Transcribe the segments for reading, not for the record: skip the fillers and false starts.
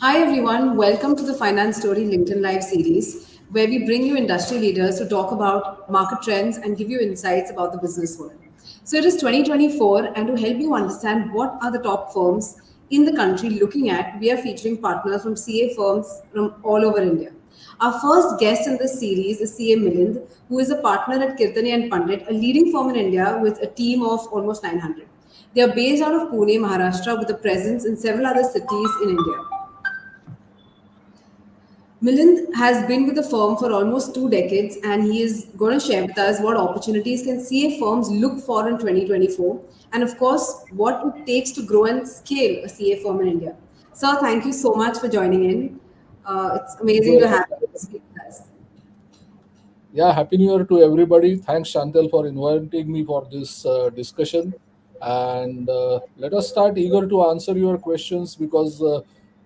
Hi everyone, welcome to the Finance Story LinkedIn Live series, where we bring you industry leaders to talk about market trends and give you insights about the business world. So it is 2024, and to help you understand what are the top firms in the country looking at, we are featuring partners from CA firms from all over India. Our first guest in this series is CA Milind, who is a partner at Kirtane Pandit, a leading firm in India with a team of almost 900. They are based out of Pune, Maharashtra, with a presence in several other cities in India. Milind has been with the firm for almost 2 decades, and he is going to share with us what opportunities can CA firms look for in 2024, and of course, what it takes to grow and scale a CA firm in India. Sir, thank you so much for joining in. It's Thank you amazing to very have much. you speak with us. Yeah, Happy New Year to everybody. Thanks, Chantel, for inviting me for this discussion. And let us start eager to answer your questions because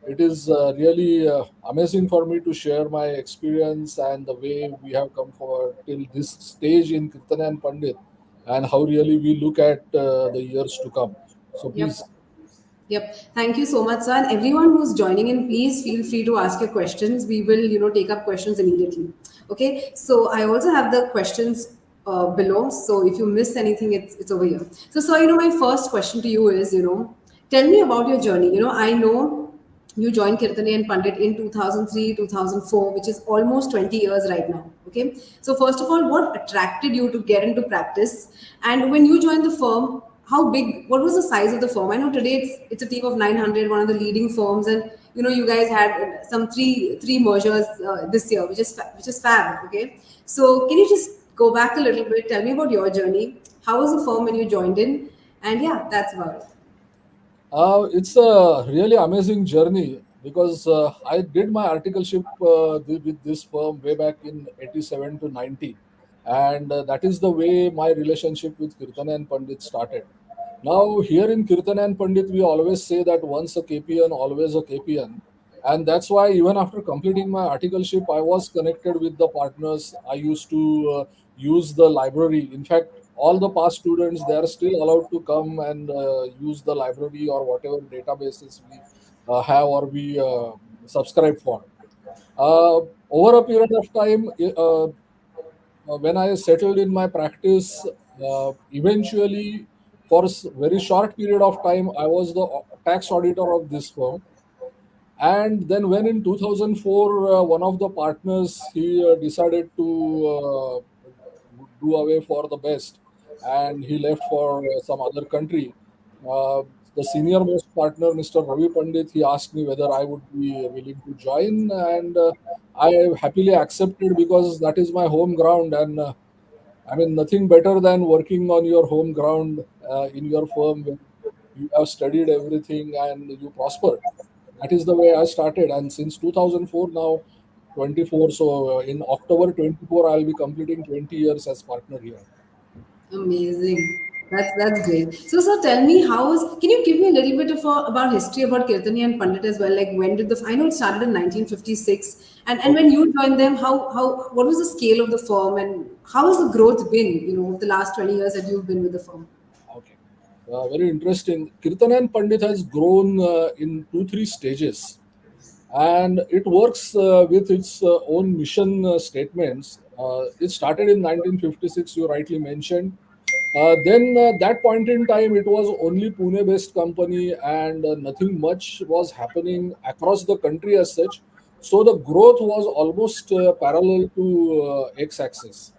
it is really amazing for me to share my experience and the way we have come for till this stage in Kirtane and Pandit and how really we look at the years to come. So Yep. please. Yep. Thank you so much, sir. And everyone who's joining in, please feel free to ask your questions. We will, take up questions immediately. Okay. So I also have the questions below. So if you miss anything, it's over here. So, sir, my first question to you is, tell me about your journey. I know you joined Kirtane and Pandit in 2003, 2004, which is almost 20 years right now. Okay. So, first of all, what attracted you to get into practice? And when you joined the firm, how big, what was the size of the firm? I know today it's a team of 900, one of the leading firms. And, you guys had some three mergers this year, which is fab. Okay. So, can you just go back a little bit? Tell me about your journey. How was the firm when you joined in? And yeah, that's about it. It's a really amazing journey because I did my articleship with this firm way back in 87 to 90. And that is the way my relationship with Kirtane and Pandit started. Now, here in Kirtane and Pandit, we always say that once a KPN, always a KPN. And that's why even after completing my articleship, I was connected with the partners. I used to use the library. In fact, all the past students, they are still allowed to come and use the library or whatever databases we have or we subscribe for. Over a period of time, when I settled in my practice, eventually, for very short period of time, I was the tax auditor of this firm. And then, when in 2004, one of the partners he decided to do away for the best, and he left for some other country. Uh, the senior most partner, Mr. Ravi Pandit, he asked me whether I would be willing to join, and I happily accepted because that is my home ground, and I mean nothing better than working on your home ground in your firm when you have studied everything and you prospered. That is the way I started, and since 2004 now, 24. So in October 24, I'll be completing 20 years as partner here. Amazing. That's great. So, sir, tell me how is. Can you give me a little bit of about history about Kirtani and Pandit as well? Like when did the I know it started in 1956, and Okay. when you joined them, how what was the scale of the firm and how has the growth been? The last 20 years that you've been with the firm. Okay. Very interesting. Kirtanan Pandit has grown in two, three stages, and it works with its own mission statements. It started in 1956, you rightly mentioned. Then that point in time, it was only Pune-based company, and nothing much was happening across the country as such. So the growth was almost parallel to x-axis.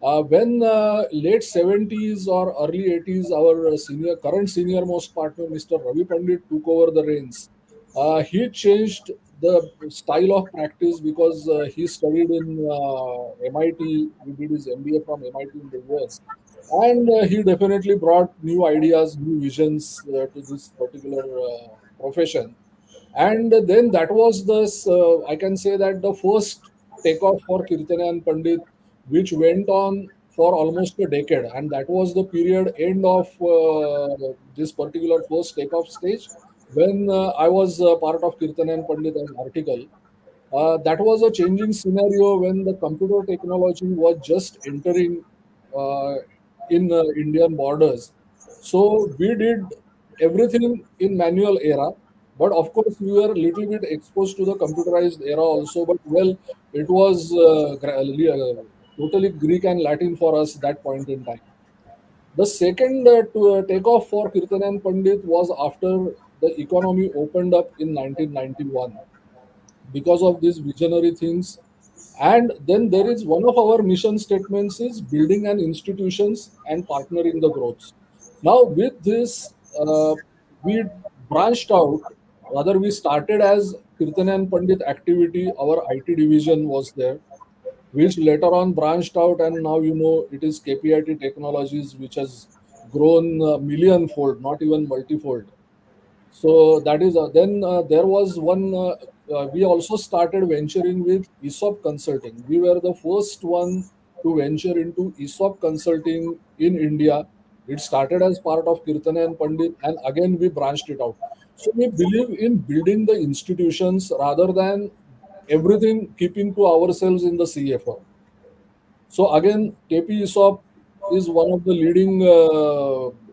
When late 70s or early 80s, our current senior most partner, Mr. Ravi Pandit, took over the reins. He changed the style of practice because he studied in MIT. He did his MBA from MIT in the US. And he definitely brought new ideas, new visions to this particular profession. And then that was I can say that the first takeoff for Kirtane and Pandit, which went on for almost a decade. And that was the period end of this particular first takeoff stage when I was part of Kirtane and Pandit as article. That was a changing scenario when the computer technology was just entering uh, in Indian borders. So we did everything in manual era, But of course, we were a little bit exposed to the computerized era also. But well, it was totally Greek and Latin for us that point in time. The second takeoff for Kirtane Pandit was after the economy opened up in 1991 because of these visionary things. And then there is one of our mission statements is building an institutions and partnering the growth. Now with this, we branched out. Rather, we started as Kirtane and Pandit activity. Our IT division was there, which later on branched out, and now it is KPIT Technologies, which has grown million fold, not even multifold. So that is then there was one. We also started venturing with ESOP consulting. We were the first one to venture into ESOP consulting in India. It started as part of Kirtane and Pandit, and again we branched it out. So we believe in building the institutions rather than everything keeping to ourselves in the CFO. So again, KP ESOP is one of the leading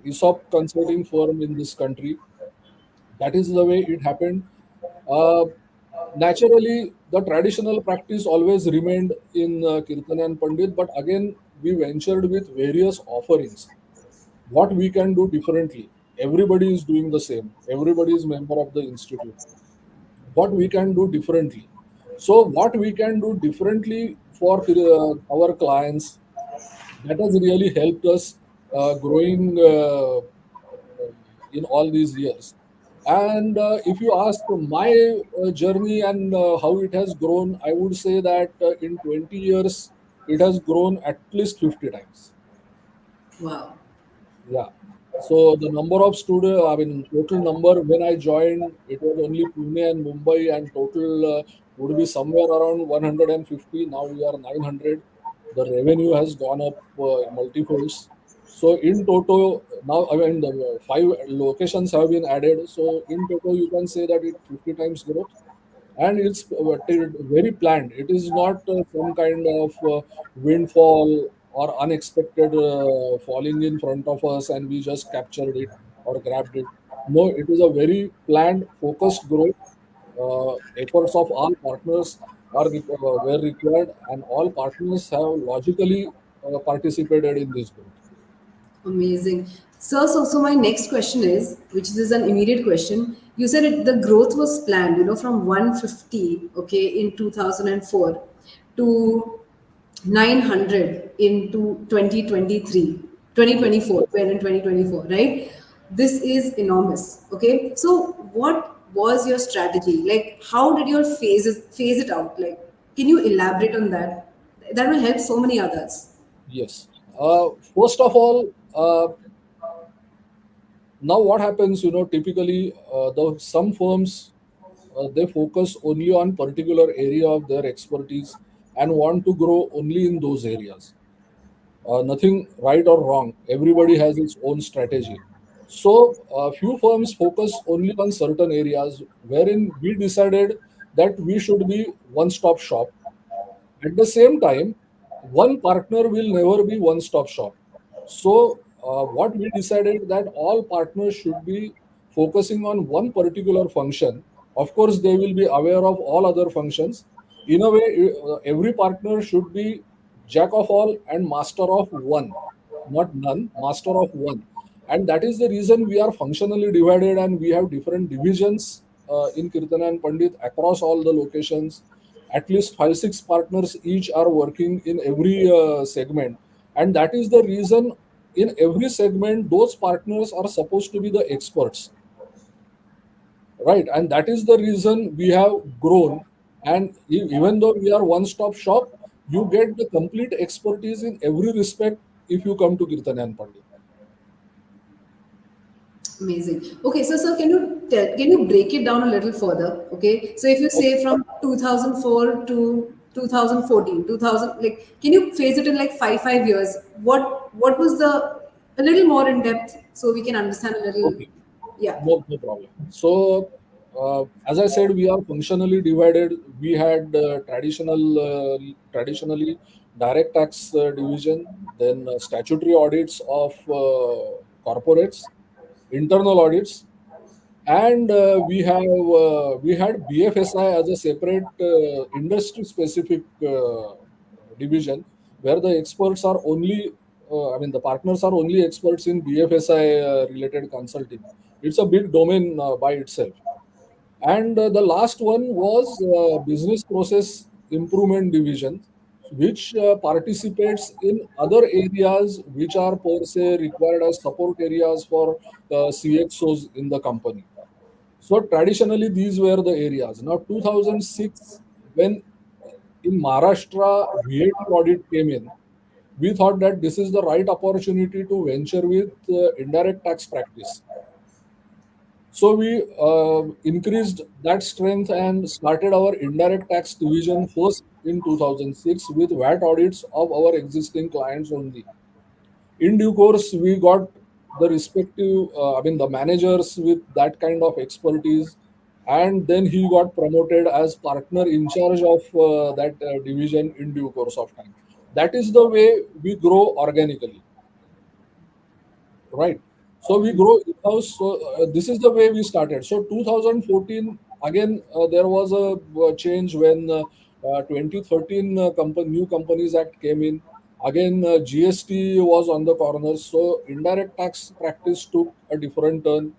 ESOP consulting firm in this country. That is the way it happened. Uh, Naturally, the traditional practice always remained in Kirtan and Pandit, but again, we ventured with various offerings. What we can do differently. Everybody is doing the same. Everybody is member of the institute. What we can do differently. So, what we can do differently for our clients, that has really helped us growing in all these years. And if you ask my journey and how it has grown, I would say that in 20 years, it has grown at least 50 times. Wow. Yeah. So the number of students, I mean, total number when I joined, it was only Pune and Mumbai, and total would be somewhere around 150. Now we are 900. The revenue has gone up multifolds. So in total, now I mean, the five locations have been added. So in total, you can say that it 50 times growth, and it's very planned. It is not some kind of windfall or unexpected falling in front of us and we just captured it or grabbed it. No, it is a very planned, focused growth. Efforts of all partners were required, and all partners have logically participated in this growth. Amazing. So my next question is, which is an immediate question. You said the growth was planned, from 150, okay, in 2004 to 900 into 2023, Yes. 2024, we're in 2024, right? This is enormous, okay? So what was your strategy? Like, how did your phase it out? Like, can you elaborate on that? That will help so many others. Yes. First of all, now what happens, typically the some firms they focus only on particular area of their expertise and want to grow only in those areas. Nothing right or wrong. Everybody has its own strategy. So few firms focus only on certain areas, wherein we decided that we should be one-stop shop. At the same time, one partner will never be one-stop shop. So, what we decided that all partners should be focusing on one particular function. Of course, they will be aware of all other functions. In a way, every partner should be jack of all and master of one, not none, master of one. And that is the reason we are functionally divided and we have different divisions in Kirtana and Pandit across all the locations. At least five, six partners each are working in every segment. And that is the reason in every segment, those partners are supposed to be the experts, right? And that is the reason we have grown. And even though we are one stop shop, you get the complete expertise in every respect if you come to Kirtan and Pandit. Amazing. Okay, so can you break it down a little further? Okay, so if you Okay. say from 2004 to 2014, 2000, like, can you phase it in like five years? What was the a little more in depth so we can understand a little? Okay. Yeah, No problem. So, as I said, we are functionally divided. We had traditionally direct tax division, then statutory audits of corporates, internal audits, and we had BFSI as a separate industry specific division where the experts are only I mean the partners are only experts in BFSI related consulting. It's a big domain by itself. And the last one was business process improvement division, which participates in other areas which are per se required as support areas for CXOs in the company. So traditionally, these were the areas. Now, 2006, when in Maharashtra VAT audit came in, we thought that this is the right opportunity to venture with indirect tax practice. So we increased that strength and started our indirect tax division first in 2006 with VAT audits of our existing clients only. In due course, we got the respective, I mean, the managers with that kind of expertise, and then he got promoted as partner in charge of that division in due course of time. That is the way we grow organically, right? So we grow in-house. So this is the way we started. So 2014 again, there was a change when 2013 new companies act came in. Again, GST was on the corner, so indirect tax practice took a different turn.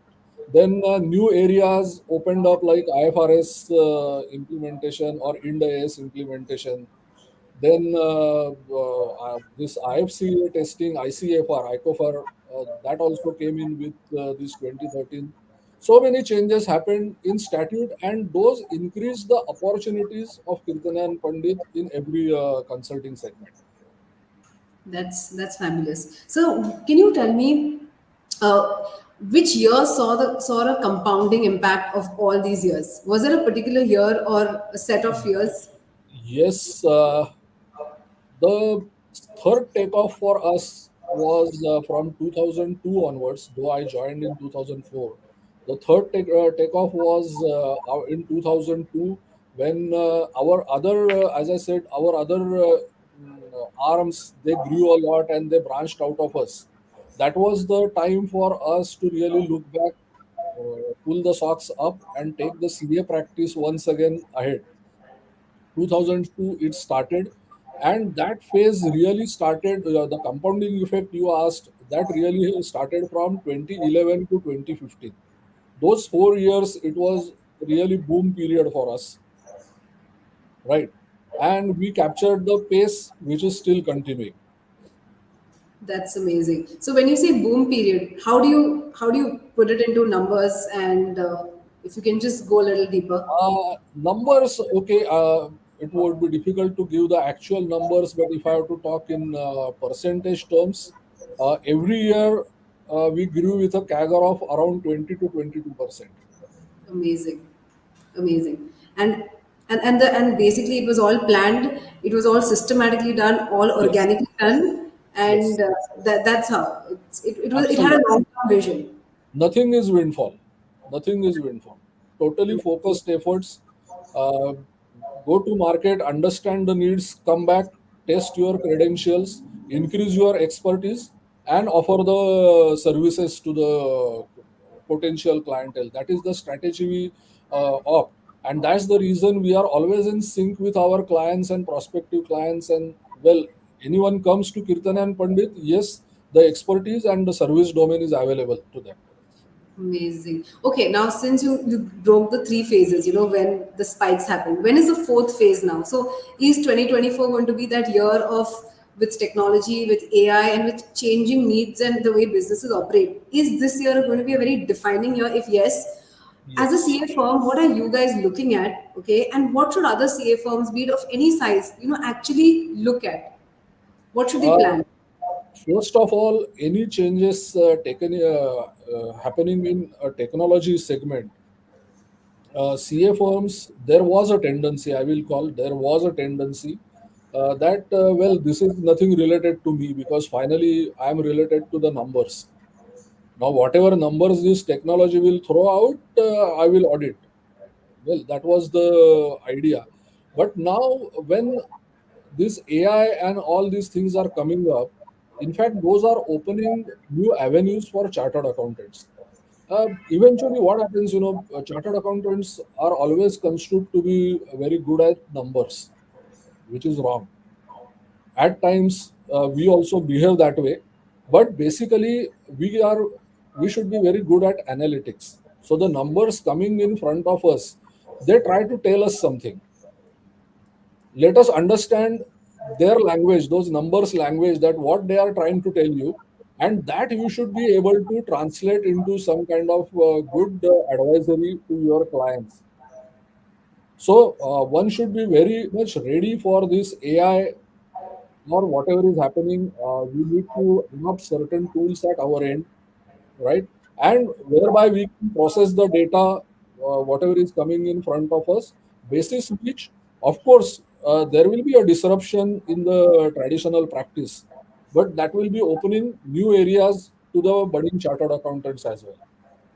Then new areas opened up like IFRS implementation or Ind AS implementation. Then this IFC testing, ICFR, ICOFR, that also came in with this 2013. So many changes happened in statute, and those increased the opportunities of Kirtane and Pandit in every consulting segment. That's fabulous. So, can you tell me uh, which year saw a compounding impact of all these years? Was there a particular year or a set of years? Yes, the third takeoff for us was from 2002 onwards, though I joined in 2004. The third takeoff was in 2002 when as I said, our other arms, they grew a lot and they branched out of us. That was the time for us to really look back, pull the socks up, and take the CA practice once again ahead. 2002 it started, and that phase really started, the compounding effect you asked, that really started from 2011 to 2015. Those 4 years, it was really boom period for us, right? And we captured the pace which is still continuing. That's amazing. So, when you say boom period, how do you put it into numbers? And if you can just go a little deeper. Numbers, okay, it would be difficult to give the actual numbers, but if I have to talk in percentage terms, every year we grew with a CAGR of around 20 to 22%. Amazing, amazing. And basically it was all planned. It was all systematically done, all Yes, organically done, yes, and that's how it had a absolutely. long term vision. Nothing is windfall. Nothing is windfall. Totally focused efforts. Uh, Go to market, understand the needs, come back, test your credentials, increase your expertise, and offer the services to the potential clientele. That is the strategy we opt. And that's the reason we are always in sync with our clients and prospective clients. And well, anyone comes to Kirtan and Pandit, yes, the expertise and the service domain is available to them. Amazing. Okay, now since you broke the three phases, when the spikes happen, when is the fourth phase now? So is 2024 going to be that year of with technology, with AI, and with changing needs and the way businesses operate? Is this year going to be a very defining year? If yes, as a Yes. CA firm, what are you guys looking at? Okay, and what should other CA firms, be it of any size, actually look at? What should they Uh, plan? First of all, any changes taken happening in a technology segment, CA firms, there was a tendency, I will call, there was a tendency that, well, this is nothing related to me because finally I am related to the numbers. Now, whatever numbers this technology will throw out, I will audit. Well, that was the idea. But now, when this AI and all these things are coming up, in fact, those are opening new avenues for chartered accountants. Eventually, what happens, chartered accountants are always construed to be very good at numbers, which is wrong. At times, we also behave that way, but basically, we should be very good at analytics. So the numbers coming in front of us, they try to tell us something. Let us understand their language, those numbers language, that what they are trying to tell you, and that you should be able to translate into some kind of good advisory to your clients. So one should be very much ready for this AI or whatever is happening. We need to adopt certain tools at our end, right? And whereby we can process the data, whatever is coming in front of us, basis which, of course, there will be a disruption in the traditional practice, but that will be opening new areas to the budding chartered accountants as well,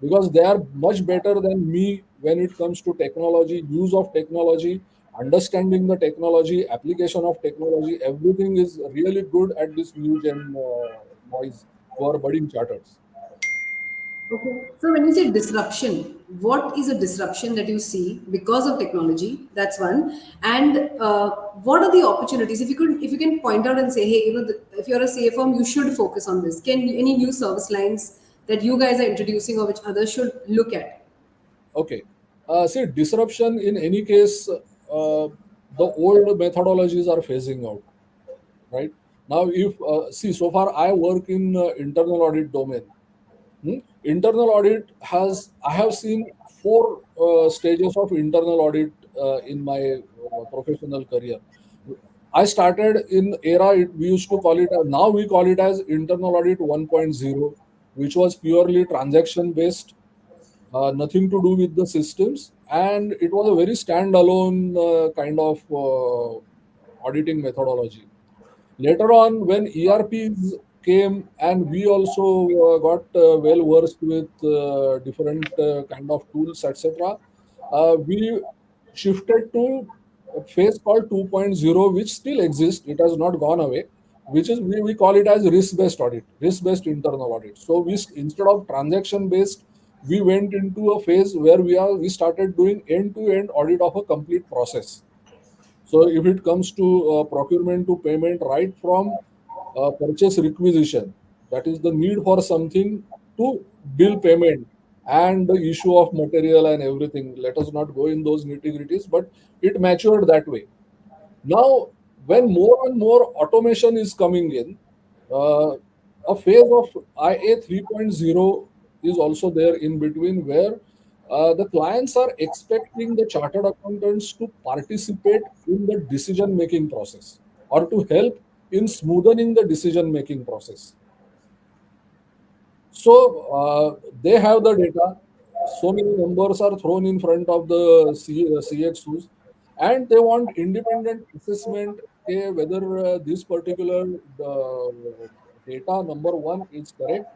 because they are much better than me when it comes to technology, use of technology, understanding the technology, application of technology. Everything is really good at this new gen noise for budding charters. Okay. So when you say disruption, what is a disruption that you see because of technology? That's one. And what are the opportunities? If you can point out and say, hey, if you're a CA firm, you should focus on this. Can any new service lines that you guys are introducing or which others should look at? Okay. See, disruption in any case, the old methodologies are phasing out, right? Now, if see, so far I work in internal audit domain. Internal audit has, I have seen four stages of internal audit in my professional career. I started in era, we used to call it, now we call it as internal audit 1.0, which was purely transaction based, nothing to do with the systems, and it was a very standalone kind of auditing methodology. Later on, when ERPs came and we also got well versed with different kind of tools, etc., we shifted to a phase called 2.0, which still exists. It has not gone away, which is we call it as risk-based audit, risk-based internal audit. So instead of transaction-based, we went into a phase where we started doing end-to-end audit of a complete process. So if it comes to procurement to payment, right from purchase requisition, that is the need for something, to bill payment and the issue of material and everything. Let us not go in those nitty-gritties, but it matured that way. Now, when more and more automation is coming in, uh, a phase of IA 3.0 is also there in between, where the clients are expecting the chartered accountants to participate in the decision making process or to help in smoothening the decision making process. So they have the data. So many numbers are thrown in front of the CXOs, and they want independent assessment, whether this particular data, number one, is correct.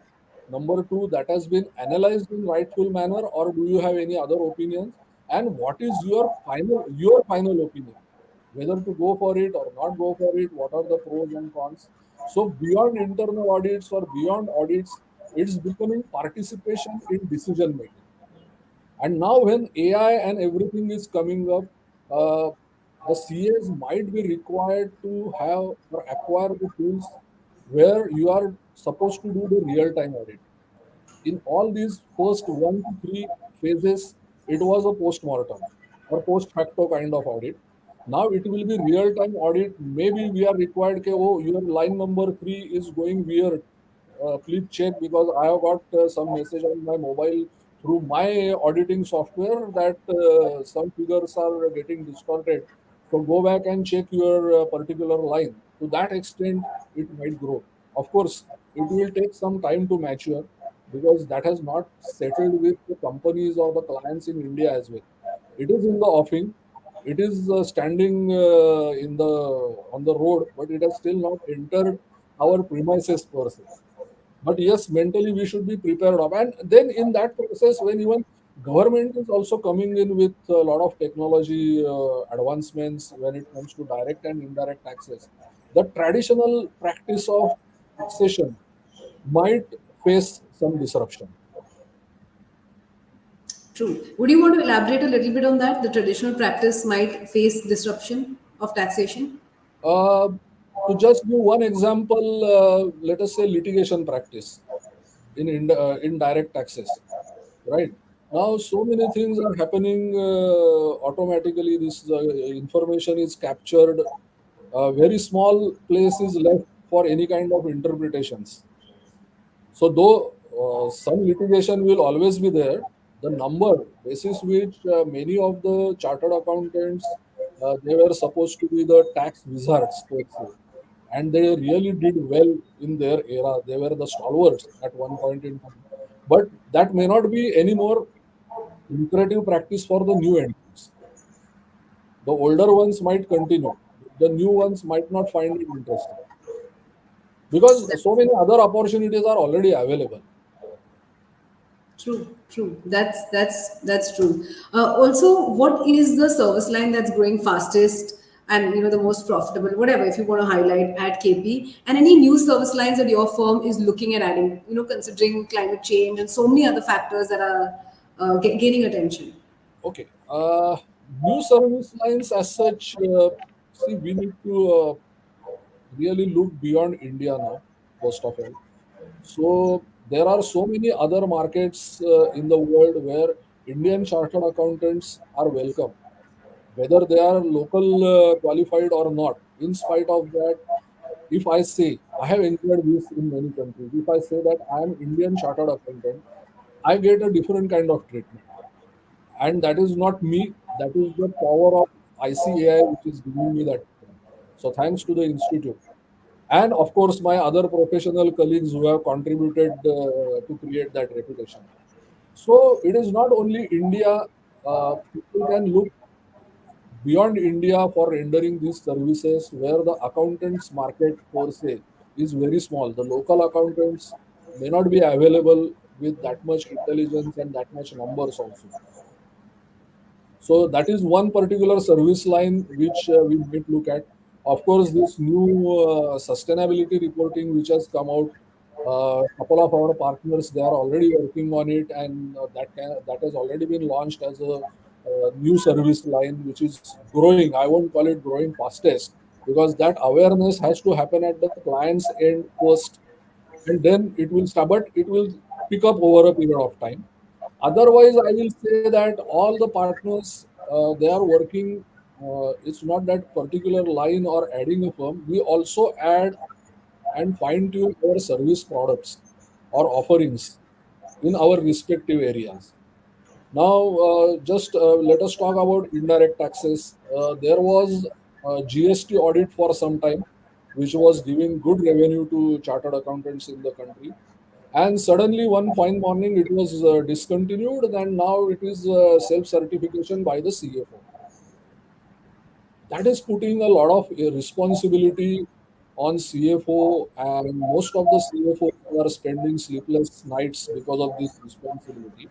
Number two, that has been analyzed in rightful manner, or do you have any other opinions? And what is your final opinion? Whether to go for it or not go for it, what are the pros and cons? So beyond internal audits or beyond audits, it's becoming participation in decision making. And now when AI and everything is coming up, the CAs might be required to have or acquire the tools where you are supposed to do the real time audit. In all these first 1 to 3 phases, it was a post-mortem or post-facto kind of audit. Now it will be real-time audit. Maybe we are required, okay, oh, your line number 3 is going weird. Please check, because I have got some message on my mobile through my auditing software that some figures are getting distorted. So go back and check your particular line. To that extent, it might grow. Of course, it will take some time to mature, because that has not settled with the companies or the clients in India as well. It is in the offing, it is standing in the on the road, but it has still not entered our premises per se. But yes, mentally we should be prepared of. And then in that process, when even government is also coming in with a lot of technology advancements when it comes to direct and indirect taxes, the traditional practice of taxation might face some disruption. True. Would you want to elaborate a little bit on that? The traditional practice might face disruption of taxation. Uh, to just give one example, let us say litigation practice in direct taxes, right? Now, so many things are happening automatically. This information is captured. Very small place is left for any kind of interpretations. So, though some litigation will always be there, the number basis which many of the chartered accountants they were supposed to be the tax wizards per se, and they really did well in their era. They were the stalwarts at one point in time, but that may not be any more lucrative practice for the new entrants. The older ones might continue, the new ones might not find it interesting because so many other opportunities are already available. True, true. That's true. Also, what is the service line that's growing fastest and the most profitable? Whatever, if you want to highlight at KP, and any new service lines that your firm is looking at adding. Considering climate change and so many other factors that are gaining attention. Okay. New service lines as such, see, we need to really look beyond India now, first of all. So there are so many other markets in the world where Indian chartered accountants are welcome, whether they are local qualified or not. In spite of that, if I say, I have enjoyed this in many countries, if I say that I am Indian chartered accountant, I get a different kind of treatment. And that is not me, that is the power of ICAI which is giving me that. So thanks to the institute. And of course, my other professional colleagues who have contributed to create that reputation. So it is not only India, people can look beyond India for rendering these services where the accountants market per se is very small. The local accountants may not be available with that much intelligence and that much numbers also. So that is one particular service line which we might look at. Of course, this new sustainability reporting which has come out, a couple of our partners they are already working on it, and that has already been launched as a new service line which is growing. I won't call it growing fastest because that awareness has to happen at the client's end first, and then it will start, but it will pick up over a period of time. Otherwise, I will say that all the partners they are working. It's not that particular line or adding a firm. We also add and fine tune our service products or offerings in our respective areas. Now, just let us talk about indirect taxes. There was a GST audit for some time, which was giving good revenue to chartered accountants in the country. And suddenly, one fine morning, it was discontinued, and now it is self certification by the CFO. That is putting a lot of responsibility on CFO, and most of the CFOs are spending sleepless nights because of this responsibility.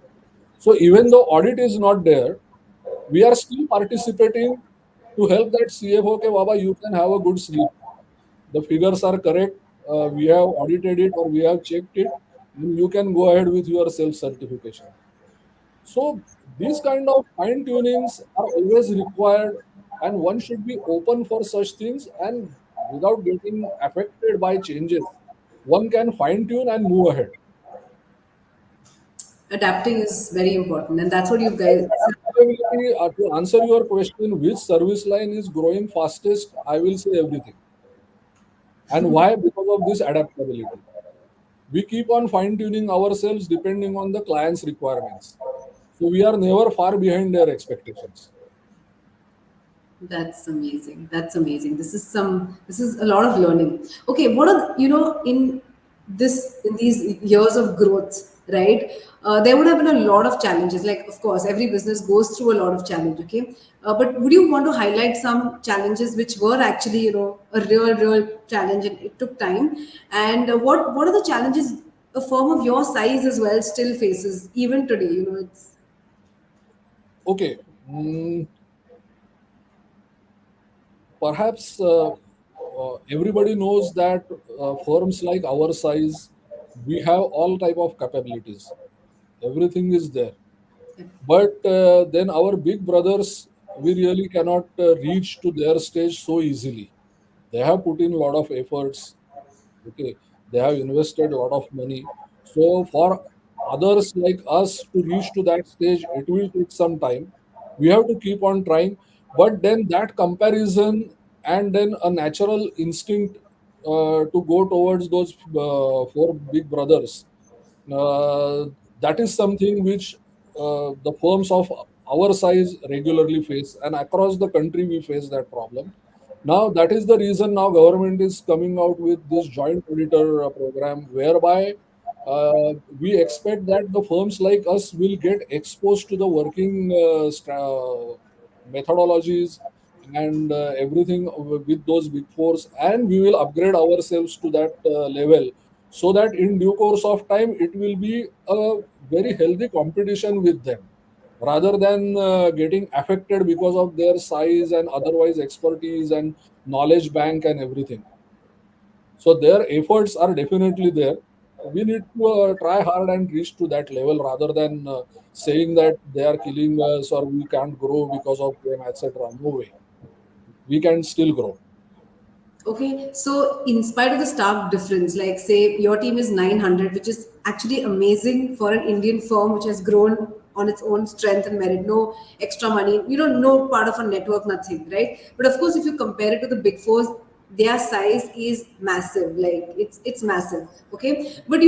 So, even though audit is not there, we are still participating to help that CFO. Okay, Baba, you can have a good sleep. The figures are correct. We have audited it or we have checked it. Then you can go ahead with your self certification. So these kind of fine tunings are always required, and one should be open for such things and without getting affected by changes. One can fine tune and move ahead. Adapting is very important, and that's what you guys. Adaptability, to answer your question, which service line is growing fastest? I will say everything. And why? Because of this adaptability. We keep on fine tuning ourselves depending on the client's requirements. So we are never far behind their expectations. That's amazing. That's amazing. This is a lot of learning. Okay, what are in these years of growth, right? There would have been a lot of challenges. Like, of course, every business goes through a lot of challenge. Okay, but would you want to highlight some challenges which were actually a real challenge and it took time? And what are the challenges a firm of your size as well still faces even today? It's Okay, perhaps everybody knows that firms like our size, we have all type of capabilities. Everything is there. Yeah. But then our big brothers, we really cannot reach to their stage so easily. They have put in a lot of efforts. Okay, they have invested a lot of money. So for others like us to reach to that stage, it will take some time. We have to keep on trying. But then that comparison and then a natural instinct to go towards those four big brothers, uh, that is something which the firms of our size regularly face, and across the country we face that problem. Now that is the reason now government is coming out with this joint auditor program, whereby we expect that the firms like us will get exposed to the working methodologies and everything with those big fours, and we will upgrade ourselves to that level, so that in due course of time it will be a very healthy competition with them, rather than getting affected because of their size and otherwise expertise and knowledge bank and everything. So their efforts are definitely there. We need to try hard and reach to that level, rather than saying that they are killing us or we can't grow because of them, etc. No way, we can still grow. Okay, so in spite of the stark difference, like say your team is 900, which is actually amazing for an Indian firm which has grown on its own strength and merit, no extra money, no part of a network, nothing, right? But of course, if you compare it to the big fours, their size is massive, like it's massive. Okay, but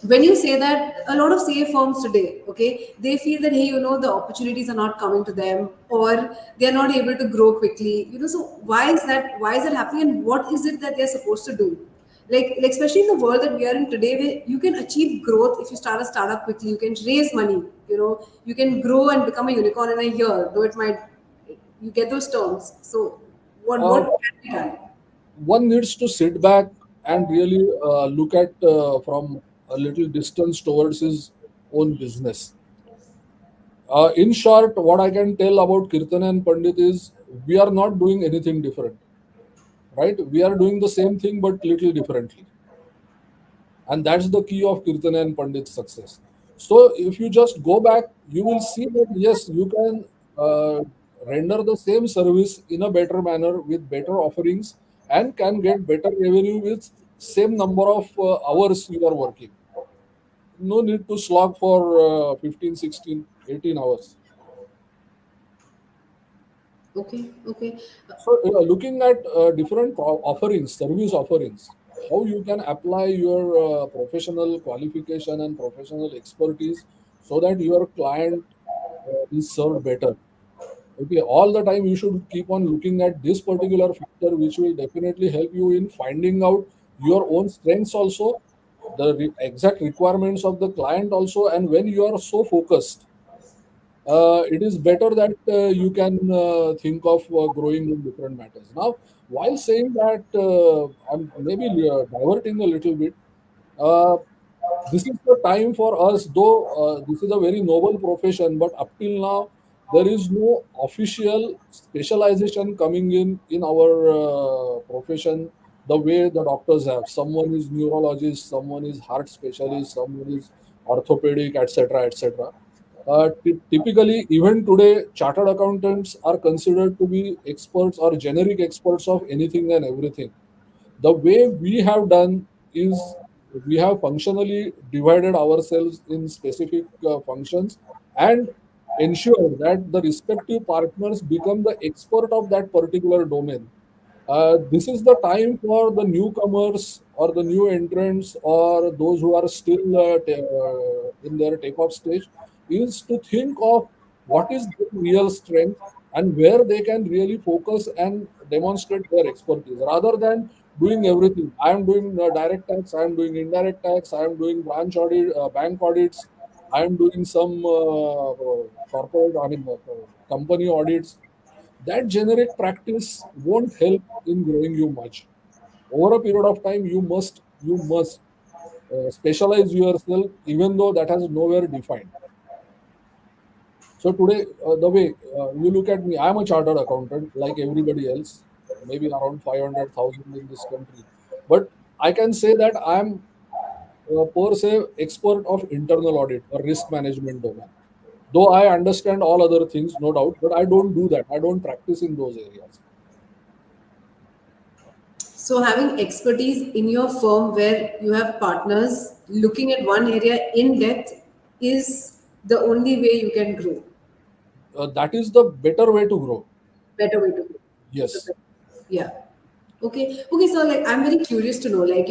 when you say that, a lot of CA firms today, okay, they feel that, hey, the opportunities are not coming to them, or they're not able to grow quickly, so why is that happening, and what is it that they're supposed to do? Like especially in the world that we are in today, where you can achieve growth if you start a startup quickly, you can raise money, you can grow and become a unicorn in a year, though it might, you get those terms. So what uh, can be done? One needs to sit back and really look at from a little distance towards his own business. In short, what I can tell about Kirtane and Pandit is we are not doing anything different, right? We are doing the same thing but little differently, and that's the key of Kirtane and Pandit's success. So if you just go back, you will see that yes, you can render the same service in a better manner with better offerings, and can get better revenue with same number of hours you are working. No need to slog for 15, 16, 18 hours. Okay, okay. So, looking at different offerings, service offerings, how you can apply your professional qualification and professional expertise so that your client is served better. Okay, all the time you should keep on looking at this particular factor, which will definitely help you in finding out your own strengths also, the exact requirements of the client also, and when you are so focused, it is better that you can think of growing in different matters. Now, while saying that, I'm maybe diverting a little bit. Uh, this is the time for us, though this is a very noble profession, but up till now, there is no official specialization coming in our profession the way the doctors have. Someone is neurologist, someone is heart specialist, someone is orthopedic, etc., etc. Typically, even today, chartered accountants are considered to be experts or generic experts of anything and everything. The way we have done is we have functionally divided ourselves in specific functions and ensured that the respective partners become the expert of that particular domain. This is the time for the newcomers or the new entrants or those who are still in their takeoff stage, is to think of what is their real strength and where they can really focus and demonstrate their expertise, rather than doing everything. I am doing direct tax, I am doing indirect tax, I am doing branch audit, bank audits, I am doing some corporate, company audits. That generic practice won't help in growing you much. Over a period of time, you must specialize yourself, even though that has nowhere defined. So today, the way you look at me, I'm a chartered accountant like everybody else, maybe around 500,000 in this country. But I can say that I'm per se expert of internal audit or risk management domain. Though I understand all other things, no doubt, but I don't do that. I don't practice in those areas. So having expertise in your firm where you have partners looking at one area in depth is the only way you can grow. That is the better way to grow. Better way to grow. The Yes. better. Yeah. Okay. Okay. So, like, I'm very curious to know, like,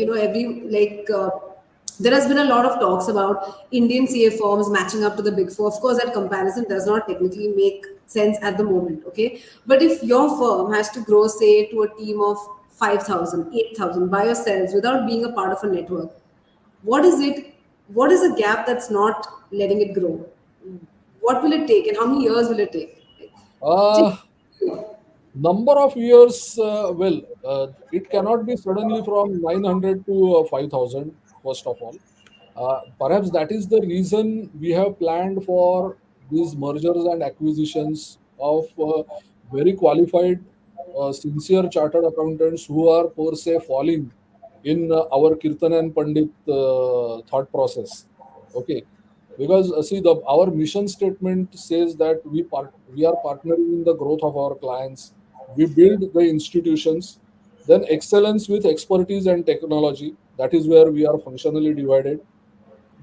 there has been a lot of talks about Indian CA firms matching up to the big four. Of course, that comparison does not technically make sense at the moment. Okay. But if your firm has to grow, say, to a team of 5,000, 8,000 by yourselves without being a part of a network, what is it? What is the gap that's not letting it grow? What will it take and how many years will it take? Just Uh, Number of years, it cannot be suddenly from 900 to 5,000, first of all. Perhaps that is the reason we have planned for these mergers and acquisitions of very qualified, sincere chartered accountants who are per se falling in our Kirtane and Pandit thought process. Okay, because see, the our mission statement says that we are partnering in the growth of our clients. We build the institutions, then excellence with expertise and technology. That is where we are functionally divided.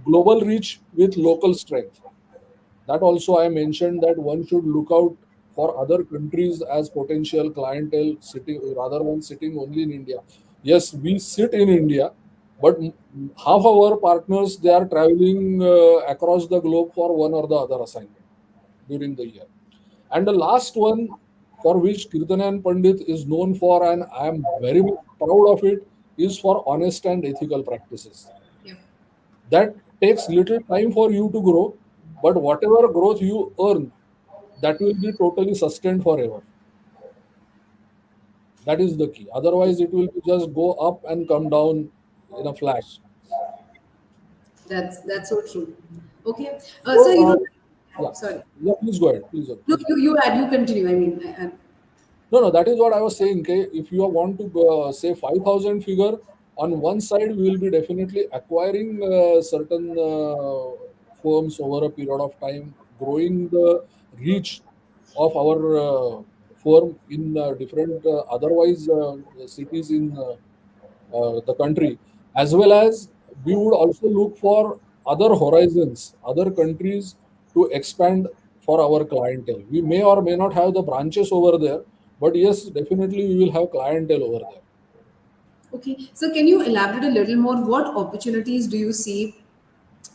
Global reach with local strength. That also I mentioned that one should look out for other countries as potential clientele sitting rather than sitting only in India. Yes, we sit in India, but half of our partners they are traveling across the globe for one or the other assignment during the year. And the last one for which Kirtane and Pandit is known for, and I am very much proud of it, is for honest and ethical practices. yeah. That takes little time for you to grow, but whatever growth you earn, that will be totally sustained forever. That is the key. Otherwise, it will just go up and come down in a flash. That's so true. Okay. So, So yeah, sorry. yeah. Please go ahead. Please, No, please. you continue. I mean, No, no, that is what I was saying. Okay, if you want to say 5,000 figure, on one side we will be definitely acquiring certain firms over a period of time, growing the reach of our firm in different otherwise cities in the country, as well as we would also look for other horizons, other countries to expand for our clientele. We may or may not have the branches over there, but yes, definitely we will have clientele over there. okay. So can you elaborate a little more? What opportunities do you see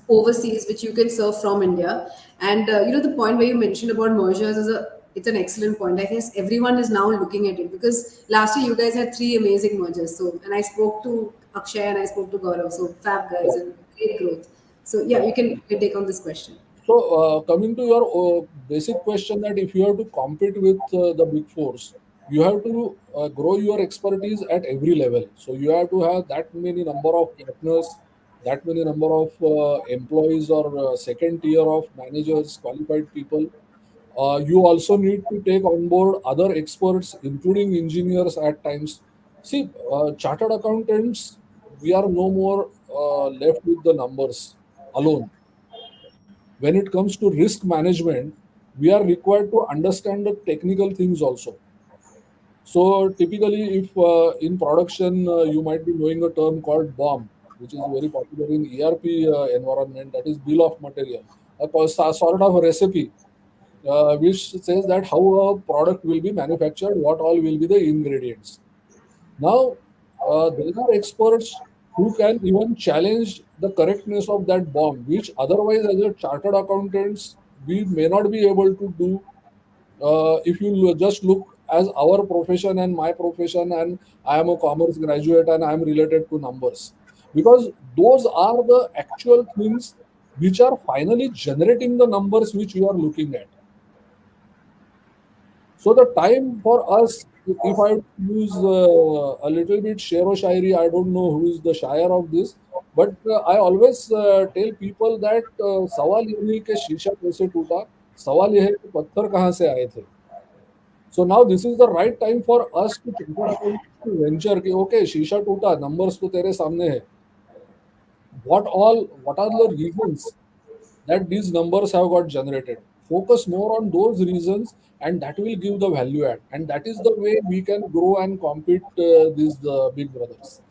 overseas which you can serve from India? And the point where you mentioned about mergers is a it's an excellent point. I guess everyone is now looking at it because last year you guys had three amazing mergers. So and I spoke to Akshay and I spoke to Gaurav. So fab Yeah, guys and great growth. So yeah, yeah. you can take on this question. So, coming to your basic question, that if you have to compete with the big fours, you have to grow your expertise at every level. So, you have to have that many number of partners, that many number of employees or second tier of managers, qualified people. You also need to take on board other experts, including engineers at times. See, chartered accountants, we are no more left with the numbers alone. When it comes to risk management, we are required to understand the technical things also. So typically, if in production you might be knowing a term called BOM, which is very popular in ERP environment, that is bill of material, sort of a recipe which says that how a product will be manufactured, what all will be the ingredients. Now, there are experts who can even challenge the correctness of that bomb, which otherwise, as a chartered accountants, we may not be able to do if you just look as our profession and my profession, and I am a commerce graduate and I am related to numbers. Because those are the actual things which are finally generating the numbers which you are looking at. So the time for us, if I use a little bit shero shairi, I don't know who is the shire of this, but I always tell people that सवाल ये नहीं कि शीशा कैसे टूटा, सवाल ये है कि पत्थर कहाँ से आए थे. So now this is the right time for us to chartered accountants to venture कि okay शीशा टूटा, numbers तो तेरे सामने है. What are the reasons that these numbers have got generated? focus more on those reasons, and that will give the value add, and that is the way we can grow and compete these big brothers.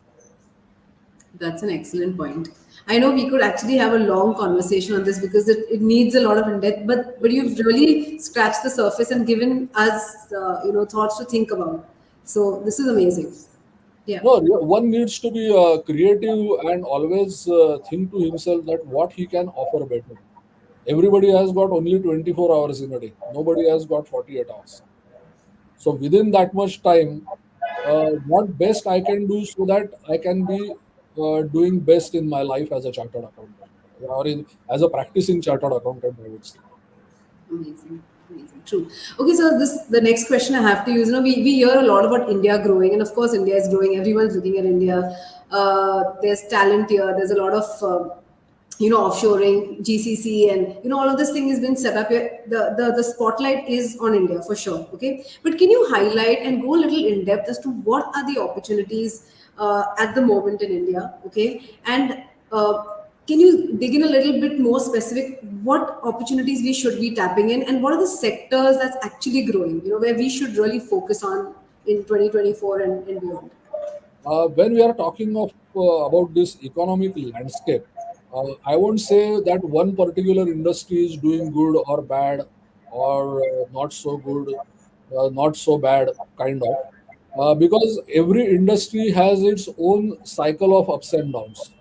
That's an excellent point. I know we could actually have a long conversation on this because it needs a lot of in depth, but you've really scratched the surface and given us thoughts to think about. So this is amazing. Yeah. No, one needs to be creative and always think to himself that what he can offer better. Everybody has got only 24 hours in a day. Nobody has got 48 hours. So within that much time, what best I can do so that I can be doing best in my life as a chartered accountant, or as a practicing chartered accountant, I would say. Amazing. Amazing. True. Okay, so this the next question I have to use. We hear a lot about India growing, and of course, India is growing. Everyone's looking at India. There's talent here. There's a lot of offshoring, GCC, and all of this thing has been set up here. The spotlight is on India for sure. Okay, but can you highlight and go a little in depth as to what are the opportunities at the moment in India? Okay, and can you dig in a little bit more specific what opportunities we should be tapping in, and what are the sectors that's actually growing, where we should really focus on in 2024 and beyond? When we are talking of about this economic landscape, I won't say that one particular industry is doing good or bad, or not so good, not so bad, kind of, because every industry has its own cycle of ups and downs.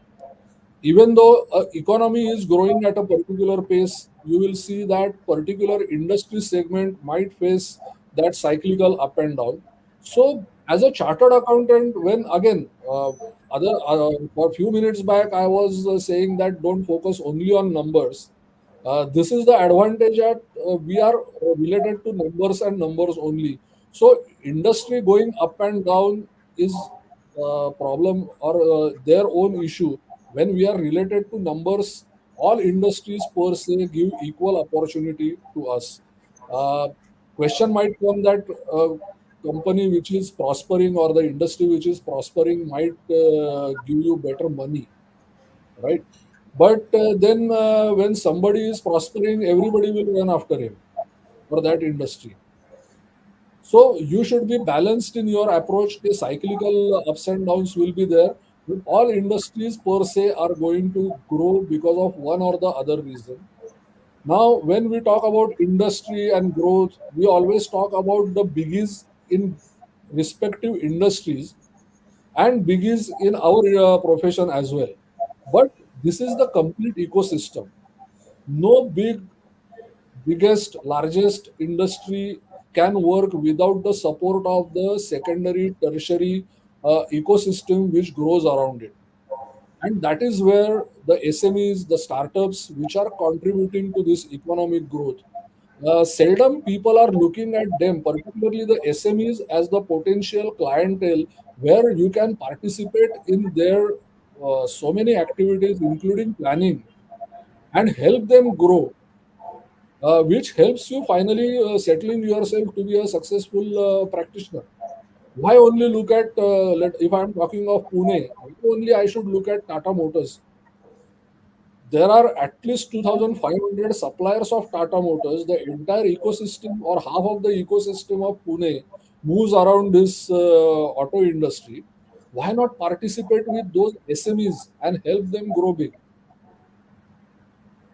Even though economy is growing at a particular pace, you will see that particular industry segment might face that cyclical up and down. So as a chartered accountant, when again other for a few minutes back I was saying that don't focus only on numbers. This is the advantage that we are related to numbers and numbers only. So industry going up and down is a problem, or their own issue. When we are related to numbers, all industries per se give equal opportunity to us. Uh, Question might come that company which is prospering or the industry which is prospering might give you better money, right? But then when somebody is prospering, everybody will run after him for that industry. So you should be balanced in your approach. The cyclical ups and downs will be there, but all industries per se are going to grow because of one or the other reason. Now, when we talk about industry and growth, we always talk about the biggies in respective industries and biggies in our profession as well. But this is the complete ecosystem. No biggest, largest industry can work without the support of the secondary, tertiary ecosystem which grows around it. And that is where the SMEs, the startups, which are contributing to this economic growth, seldom people are looking at them, particularly the SMEs, as the potential clientele where you can participate in their so many activities, including planning, and help them grow, which helps you finally settling yourself to be a successful practitioner. Why only look at, if I'm talking of Pune, why only I should look at Tata Motors? There are at least 2,500 suppliers of Tata Motors. The entire ecosystem or half of the ecosystem of Pune moves around this auto industry. Why not participate with those SMEs and help them grow big?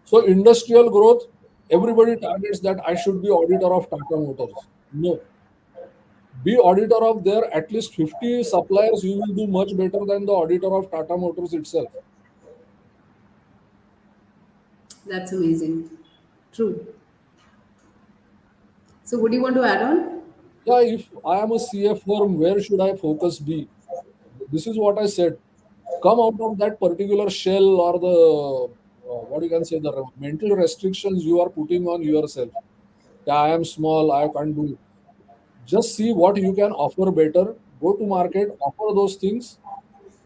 So industrial growth, everybody targets that I should be auditor of Tata Motors. No, be auditor of their at least 50 suppliers. You will do much better than the auditor of Tata Motors itself. That's amazing. True. So, what do you want to add on? Yeah, if I am a CF firm, where should I focus be? This is what I said. Come out of that particular shell, or the what you can say, the mental restrictions you are putting on yourself. Yeah, I am small, I can't do. Just see what you can offer better. Go to market, offer those things.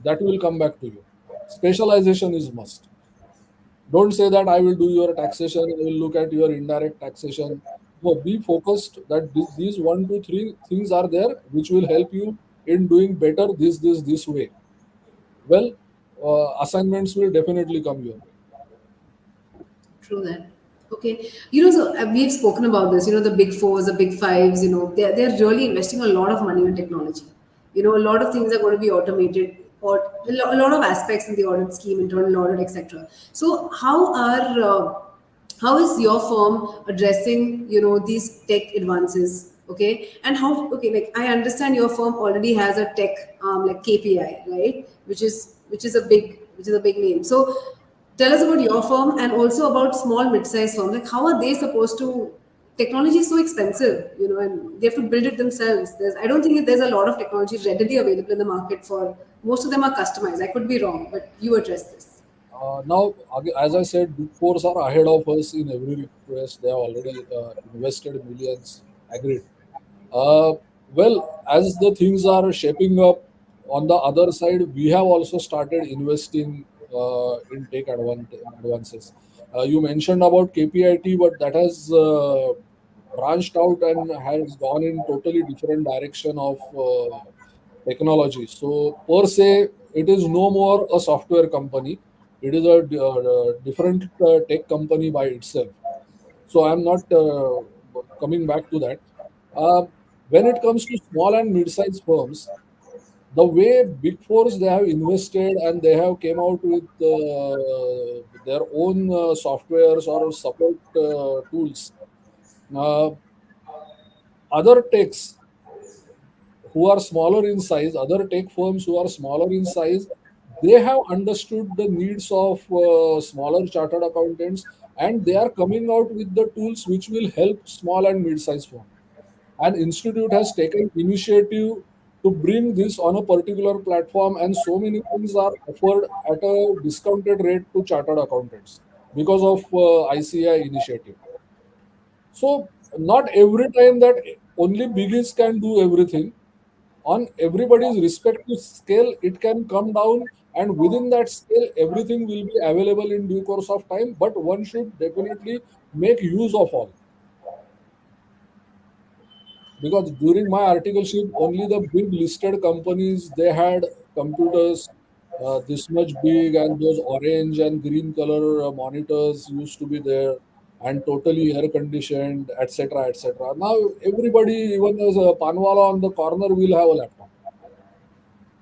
That will come back to you. Specialization is must. Don't say that I will do your taxation, I will look at your indirect taxation. No, be focused that these one, two, three things are there which will help you in doing better this way. Well, assignments will definitely come your way. True that. Okay, so we've spoken about this. The big fours, the big fives. They're really investing a lot of money in technology. A lot of things are going to be automated, or a lot of aspects in the audit scheme, internal audit, etc. So, how is your firm addressing these tech advances? Okay, and how? Okay, like I understand your firm already has a tech like KPI, right? Which is a big name. So tell us about your firm and also about small mid-sized firms. Like, how are they supposed to? Technology is so expensive, and they have to build it themselves. I don't think there's a lot of technology readily available in the market for most of them are customized. I could be wrong, but you address this. Now, as I said, Big Fours are ahead of us in every request. They have already invested millions. Agreed. Uh, well, as the things are shaping up on the other side, we have also started investing in tech advances. You mentioned about KPIT, but that has branched out and has gone in totally different direction of technology. So per se, it is no more a software company. It is a different tech company by itself. So I'm not coming back to that. Uh, when it comes to small and mid-sized firms, the way big fours they have invested and they have came out with their own softwares or support tools. Uh, other techs who are smaller in size, other tech firms who are smaller in size, they have understood the needs of smaller chartered accountants, and they are coming out with the tools which will help small and mid-sized firms. An institute has taken initiative to bring this on a particular platform, and so many things are offered at a discounted rate to chartered accountants because of ICI initiative. So not every time that only biggies can do everything. On everybody's respective scale, it can come down, and within that scale, everything will be available in due course of time. But one should definitely make use of all. Because during my articleship, only the big listed companies they had computers this much big, and those orange and green color monitors used to be there, and totally air conditioned, etc., etc. Now everybody, even as a panwala on the corner, will have a laptop.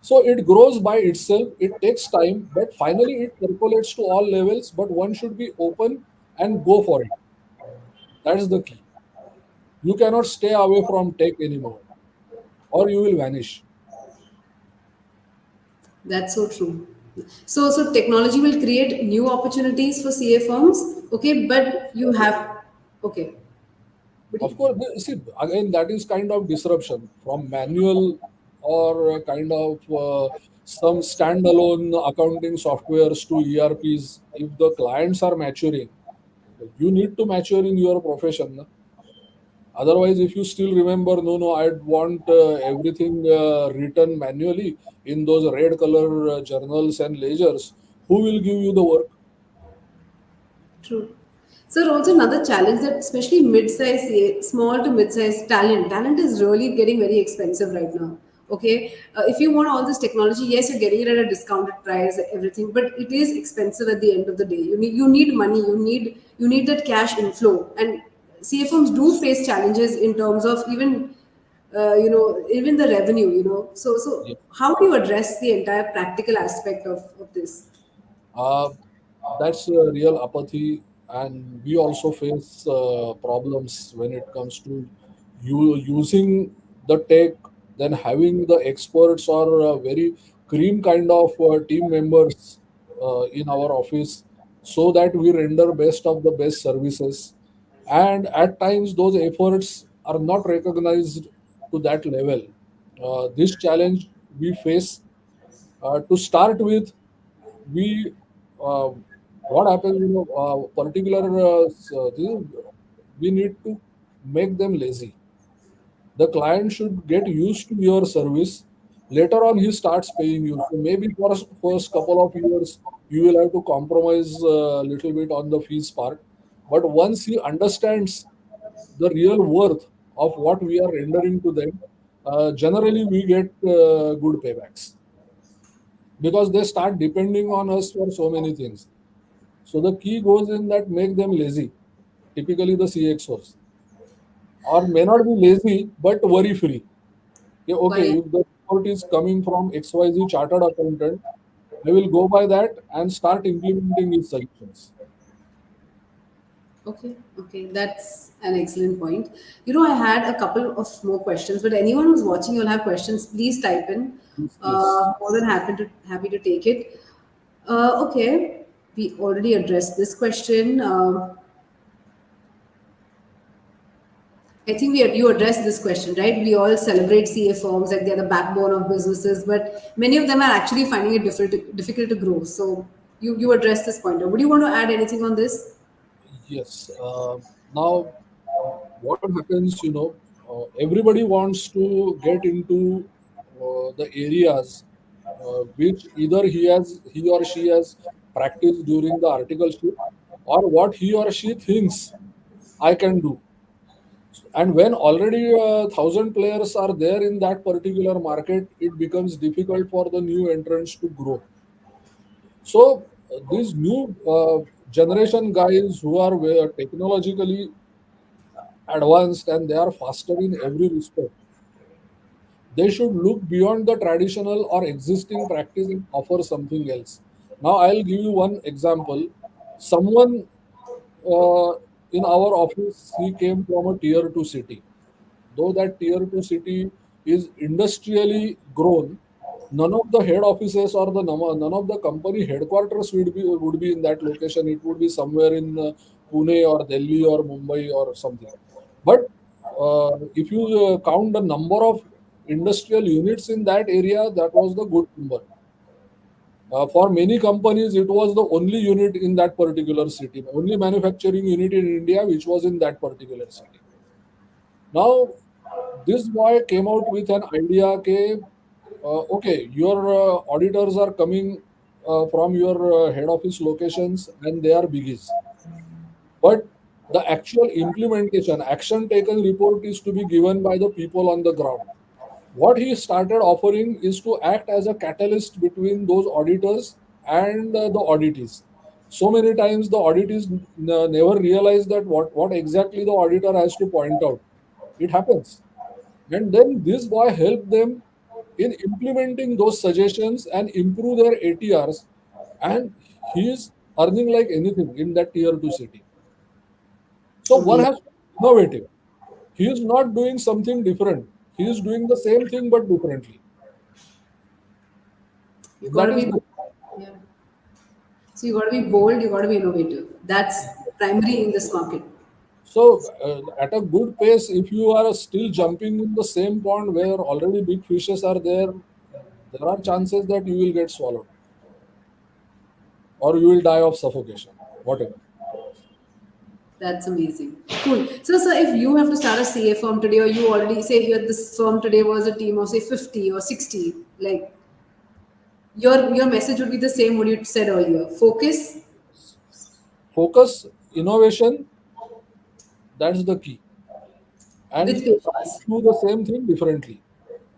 So it grows by itself. It takes time, but finally it percolates to all levels. But one should be open and go for it. That is the key. You cannot stay away from tech anymore, or you will vanish. That's so true. So technology will create new opportunities for CA firms. Okay, but you have okay. But Of course, see, again, that is kind of disruption from manual or kind of some standalone accounting softwares to ERPs. If the clients are maturing, you need to mature in your profession. Na? Otherwise, if you still remember, no, no, I'd want everything written manually in those red color journals and ledgers, who will give you the work? True. So also another challenge that especially mid-size, small to mid-size talent is really getting very expensive right now. Okay, if you want all this technology, yes, you're getting it at a discounted price, everything, but it is expensive at the end of the day. You need money, you need that cash inflow, and CA firms do face challenges in terms of even the revenue. So Yeah. how do you address the entire practical aspect of this? Uh, that's a real apathy, and we also face problems when it comes to you using the tech, then having the experts or very cream kind of team members in our office, so that we render best of the best services. And at times, those efforts are not recognized to that level. This challenge we face to start with, we uh, what happens, particular we need to make them lazy. The client should get used to your service. Later on, he starts paying you. So maybe for first couple of years, you will have to compromise a little bit on the fees part. But once he understands the real worth of what we are rendering to them, generally we get good paybacks, because they start depending on us for so many things. So the key goes in that make them lazy. typically the CXOs, or may not be lazy but worry free. Yeah, okay, Worry. if the report is coming from XYZ chartered accountant, I will go by that and start implementing his suggestions. Okay, okay, that's an excellent point. I had a couple of more questions, but anyone who's watching, you'll have questions. Please type in. Yes, please. More than happy to take it. Okay, we already addressed this question. I think you addressed this question, right? We all celebrate CA firms like they're the backbone of businesses, but many of them are actually finding it difficult to grow. So you addressed this point. Would you want to add anything on this? Yes. Now, what happens, everybody wants to get into the areas which either he or she has practiced during the articleship, or what he or she thinks I can do. And when already 1,000 players are there in that particular market, it becomes difficult for the new entrants to grow. So these new generation guys who are technologically advanced and they are faster in every respect, they should look beyond the traditional or existing practice and offer something else. Now, I'll give you one example. Someone uh, in our office, he came from a tier 2 city. Though that tier 2 city is industrially grown, none of the head offices or none of the company headquarters would be in that location. It would be somewhere in Pune or Delhi or Mumbai or something. But if you count the number of industrial units in that area, that was the good number. For many companies, it was the only unit in that particular city, only manufacturing unit in India which was in that particular city. Now, this boy came out with an idea, okay, okay, your auditors are coming from your head office locations and they are biggies. But the actual implementation, action taken report is to be given by the people on the ground. What he started offering is to act as a catalyst between those auditors and the auditees. So many times the auditees never realize that what exactly the auditor has to point out. It happens. And then this boy helped them in implementing those suggestions and improve their ATRs. And he is earning like anything in that tier 2 city. So one Amazing. has to be innovative. He is not doing something different. He is doing the same thing but differently. You got That to is be, the yeah. So you got to be bold. You got to be innovative. That's primary in this market. so at a good pace. If you are still jumping in the same pond where already big fishes are there are chances that you will get swallowed or you will die of suffocation, whatever. That's amazing. Cool. So if you have to start a CA firm today, or you already say here this firm today was a team of say 50 or 60, like your message would be the same what you said earlier. Focus Focus, innovation, that's the key. And with try patience. to do the same thing differently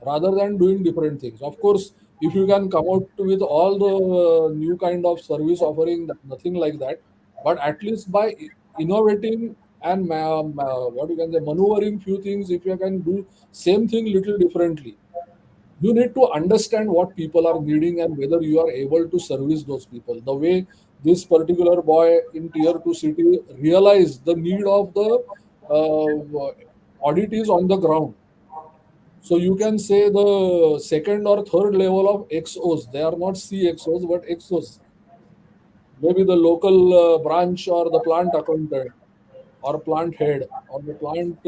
rather than doing different things. Of course, if you can come out with all the new kind of service offering, nothing like that, but at least by innovating and what you can say, maneuvering few things, if you can do same thing little differently, you need to understand what people are needing and whether you are able to service those people. The way this particular boy in tier 2 city realized the need of the auditees on the ground. So you can say the second or third level of XOs, they are not CXOs but XOs. Maybe the local branch or the plant accountant or plant head or the plant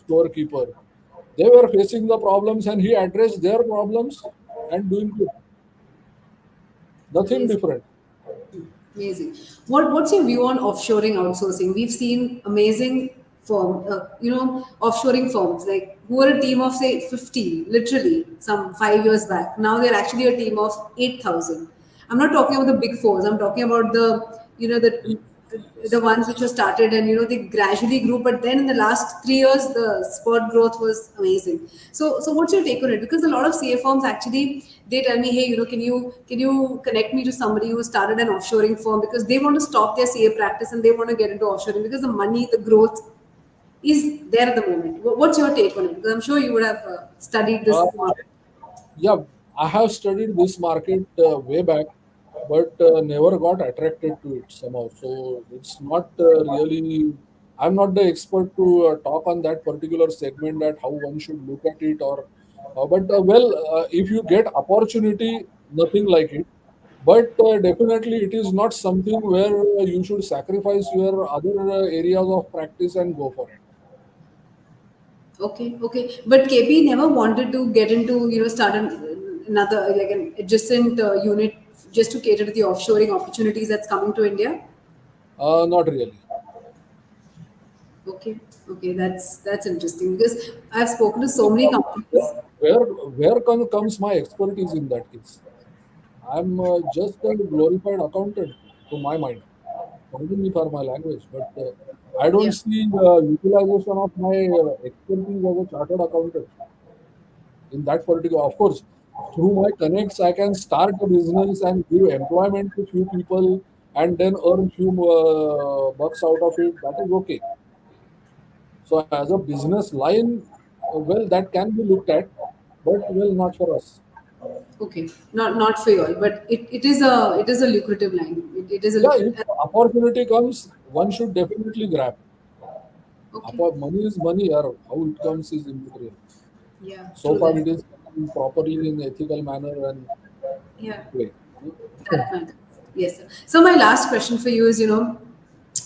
storekeeper. They were facing the problems and he addressed their problems and doing good. Nothing Amazing. different. Amazing. What's your view on offshoring outsourcing? We've seen amazing offshoring firms like who were a team of say 50, literally some 5 years back. Now they're actually a team of 8,000. I'm not talking about the big fours. I'm talking about the the Yes. ones which were started, and they gradually grew, but then in the last 3 years the spurt growth was amazing. So what's your take on it? Because a lot of CA firms actually, they tell me, hey, can you connect me to somebody who started an offshoring firm, because they want to stop their CA practice and they want to get into offshoring because the money, the growth is there at the moment. What's your take on it? Because I'm sure you would have studied this Uh, market. yeah, I have studied this market way back, but never got attracted to it somehow. So it's not really. I'm not the expert to talk on that particular segment, that how one should look at it, or. But well, if you get opportunity, nothing like it. But definitely, it is not something where you should sacrifice your other areas of practice and go for it. Okay, okay. But KP never wanted to get into, start another, like an adjacent unit just to cater to the offshoring opportunities that's coming to India. Not really. Okay, okay. That's interesting, because I've spoken to so See, many companies. where comes my expertise in that case? I'm just a glorified accountant to my mind. Pardon me for my language, but I don't Yeah. see utilization of my expertise as a chartered accountant in that particular. Of course, through my connects, I can start a business and give employment to few people and then earn few bucks out of it. That is okay. So as a business line, well, that can be looked at, but well, not for us. Okay. Not for you all, but it is a lucrative line. It is a Yeah, if lucrative. opportunity comes, one should definitely grab. Okay. Money is money, or how it comes is immaterial. Yeah. So True far, that. it is done properly in ethical manner and Yeah. way. That matters. Yes, sir. So my last question for you is,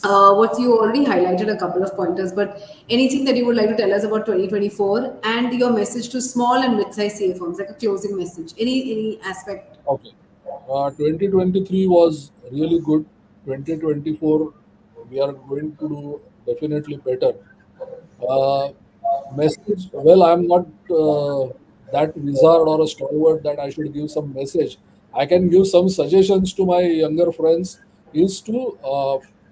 what you already highlighted a couple of pointers, but anything that you would like to tell us about 2024 and your message to small and mid-sized CA firms, like a closing message, any aspect. Okay. 2023 was really good. 2024, we are going to do definitely better. Uh, Message, well, I'm not that wizard or a stalwart that I should give some message. I can give some suggestions to my younger friends, is to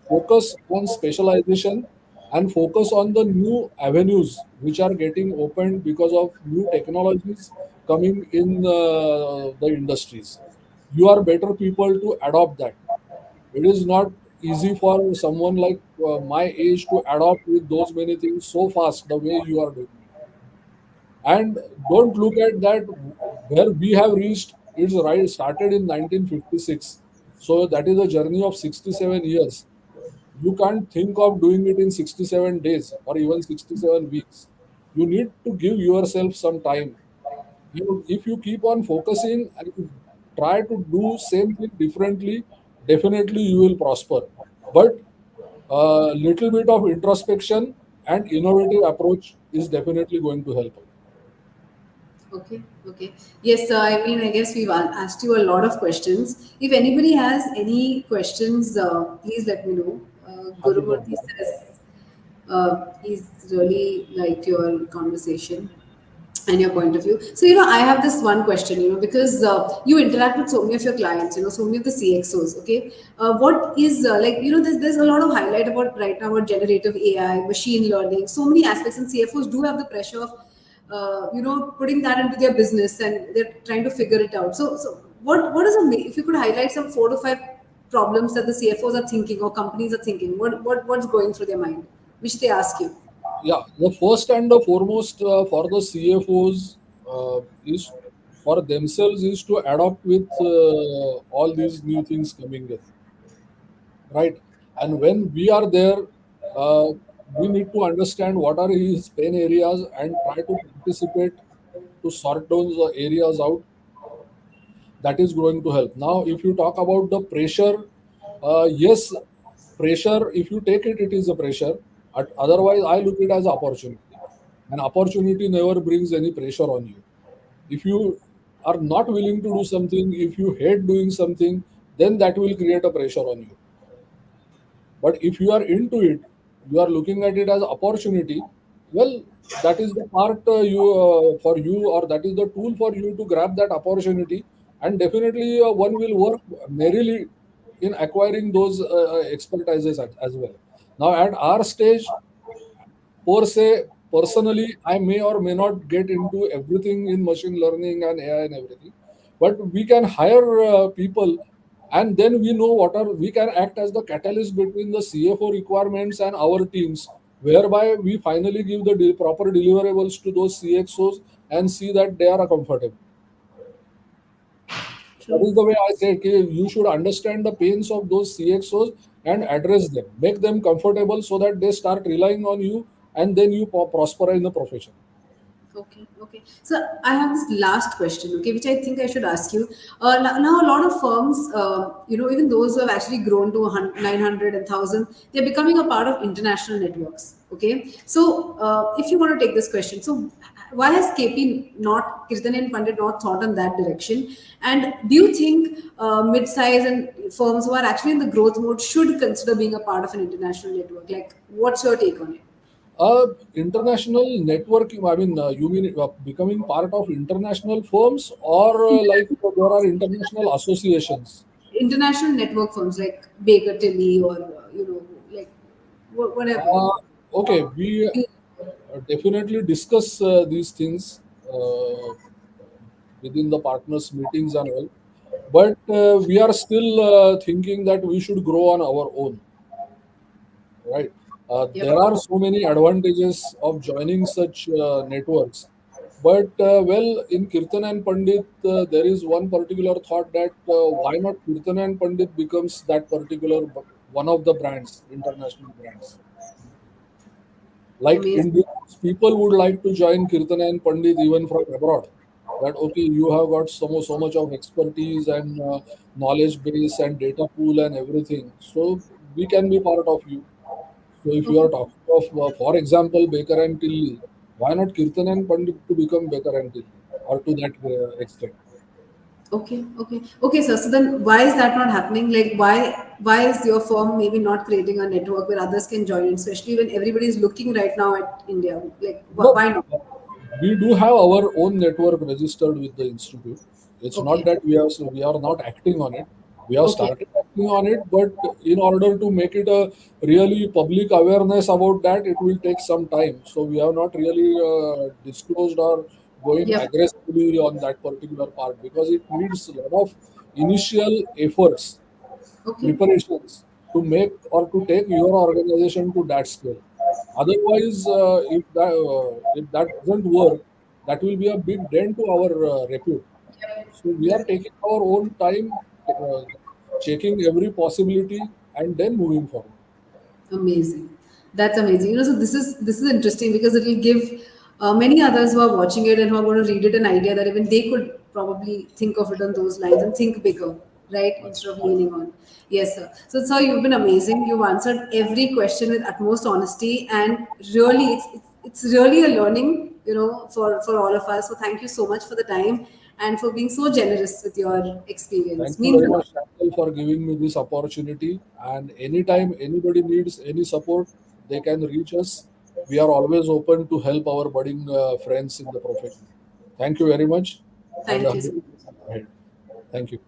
focus on specialization and focus on the new avenues which are getting opened because of new technologies coming in the industries. You are better people to adopt that. It is not easy for someone like my age to adopt with those many things so fast the way you are doing it. And don't look at that where we have reached. It's right started in 1956. So that is a journey of 67 years. You can't think of doing it in 67 days or even 67 weeks. You need to give yourself some time. If you keep on focusing and try to do same thing differently, definitely you will prosper. But a little bit of introspection and innovative approach is definitely going to help. Okay, okay. Yes, sir. I mean, I guess we've asked you a lot of questions. If anybody has any questions, please let me know. Happy to Gurumurthy answer. says he's really liked your conversation and your point of view. So, I have this one question, because you interact with so many of your clients, so many of the CXOs, okay? What is, like, there's a lot of highlight about right now about generative AI, machine learning, so many aspects, and CFOs do have the pressure of, putting that into their business, and they're trying to figure it out. So what is if you could highlight some 4 to 5 problems that the CFOs are thinking or companies are thinking, what's going through their mind, which they ask you? Yeah, the first and the foremost for the CFOs is for themselves is to adopt with all these new things coming in, right? And when we are there, uh, we need to understand what are his pain areas and try to participate to sort those areas out. That is going to help. Now, if you talk about the pressure, yes, pressure, if you take it, it is a pressure. Otherwise, I look it as opportunity. And opportunity never brings any pressure on you. If you are not willing to do something, if you hate doing something, then that will create a pressure on you. But if you are into it, you are looking at it as opportunity. Well, that is the part you for you, or that is the tool for you to grab that opportunity, and definitely one will work merrily in acquiring those expertises as well. Now, at our stage, per se, personally, I may or may not get into everything in machine learning and AI and everything, but we can hire people, and then we know what are we can act as the catalyst between the CFO requirements and our teams, whereby we finally give the proper deliverables to those CXOs and see that they are comfortable. That is True. the way I say, okay, you should understand the pains of those CXOs and address them, make them comfortable so that they start relying on you, and then you prosper in the profession. Okay, okay. So I have this last question, okay, which I think I should ask you. Now, a lot of firms, even those who have actually grown to 900 and 1,000, they're becoming a part of international networks. Okay, so if you want to take this question, so why has KP not, Kirtane and Pandit not thought on that direction? And do you think mid-size and firms who are actually in the growth mode should consider being a part of an international network? Like, what's your take on it? International networking, I mean, you mean becoming part of international firms, or like there are international associations? International network firms like Baker Tilly or like whatever. Uh, okay, we definitely discuss these things within the partners meetings and all, but we are still thinking that we should grow on our own, right? Yep. There are so many advantages of joining such networks, but well, in Kirtan and Pandit, there is one particular thought that why not Kirtan and Pandit becomes that particular one of the brands, international brands. Like Amazing. Indians, people would like to join Kirtan and Pandit even from abroad. That okay, you have got so much of expertise and knowledge base and data pool and everything, so we can be part of you. So if you are Okay. talking of, for example, Baker and Tilly, why not Kirtan and Pandit to become Baker and Tilly, or to that extent? Okay. Okay. Okay, sir. So then why is that not happening? Like why is your firm maybe not creating a network where others can join in, especially when everybody is looking right now at India? Like No, why not? we do have our own network registered with the institute. It's not Okay. that we are not acting on it. We have Okay. started acting on it, but in order to make it a really public awareness about that, it will take some time. So we have not really disclosed or going Yep. aggressively on that particular part, because it needs a lot of initial efforts, Okay. preparations to make or to take your organization to that scale. Otherwise, if that doesn't work, that will be a big dent to our repute. So we are taking our own time, uh, checking every possibility, and then moving forward. Amazing. That's amazing. So this is interesting because it will give many others who are watching it and who are going to read it an idea that even they could probably think of it on those lines and think bigger, right? Instead of leaning on. Yes, sir. So, sir, you've been amazing. You've answered every question with utmost honesty, and really, it's really a learning, for all of us. So, thank you so much for the time and for being so generous with your experience. Thank you Means very a lot. much, Shakil, for giving me this opportunity. And anytime anybody needs any support, they can reach us. We are always open to help our budding friends in the profession. Thank you very much, and Thank you so much. ahead. Thank you.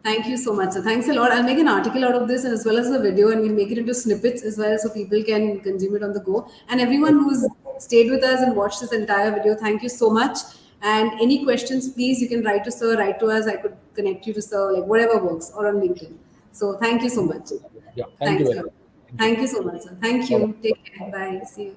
Thank you so much. So thanks a lot. I'll make an article out of this as well as the video, and we'll make it into snippets as well so people can consume it on the go. And everyone who's stayed with us and watched this entire video, thank you so much. And any questions, please, you can write to Sir, write to us. I could connect you to Sir, like whatever works, or on LinkedIn. So thank you so much. Yeah, thank you Thanks a very lot. much. Thank you. Thank you so much, sir. Thank Bye you. bye. Take care. Bye. See you.